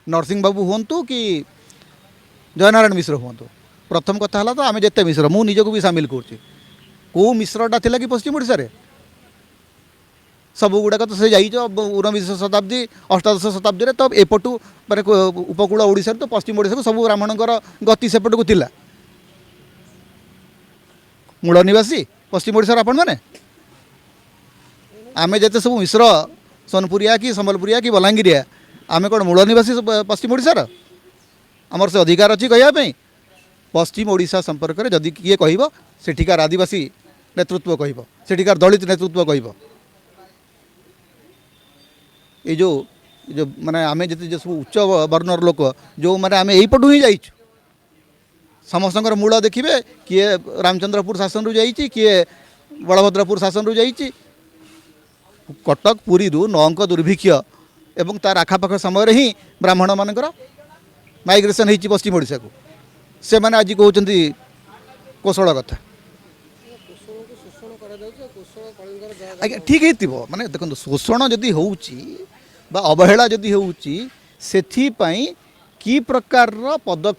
नरसिंह बाबू हूँ कि जयनारायण मिश्र हूँ। प्रथम कथा है तो आम जिते मिश्र मु निजक भी सामिल करुच्ची कौ मिश्रटा थिला कि पश्चिम ओडिशा रे सब गुड़ाक तो से जाइए 19 शताब्दी 18 शताब्दी तो एपटू माने उपकूल ओडिशा तो पश्चिम ओडिशा को सब ब्राह्मणकर गति सेपट को थिला मूल निवासी पश्चिम ओडिशा आपण मैंने आमे जते सब मिश्र सोनपुरिया कि संबलपुरिया कि बलांगीरिया आमे कौन मूल निवासी पश्चिम ओडिशार आमर से अधिकार अच्छी कहवाई पश्चिम ओडिशा संपर्क में जदि किए कह सेठिकार आदिवासी नेतृत्व कह सेठिकार दलित नेतृत्व कह ये जो माने आमे जते जो सब उच्च वर्णर लोक जो माने आमे यही पटू ही जाइछु समस्तकर मूल देखिए किए रामचंद्रपुर शासन रु जाइछि किए बलभद्रपुर शासन रु जाइछि कटक पुरी रु नौंक दुर्भिक्ष एवं तार आखापाख समय ही ब्राह्मण मानकर माइग्रेशन होती पश्चिम ओडिशा को से मैंने आज कहते कौशल कथा आज्ञा ठीक है माने देखो शोषण जदि होउची बा अवहेला जदि होउची सेथि पई की प्रकार पदक्षेप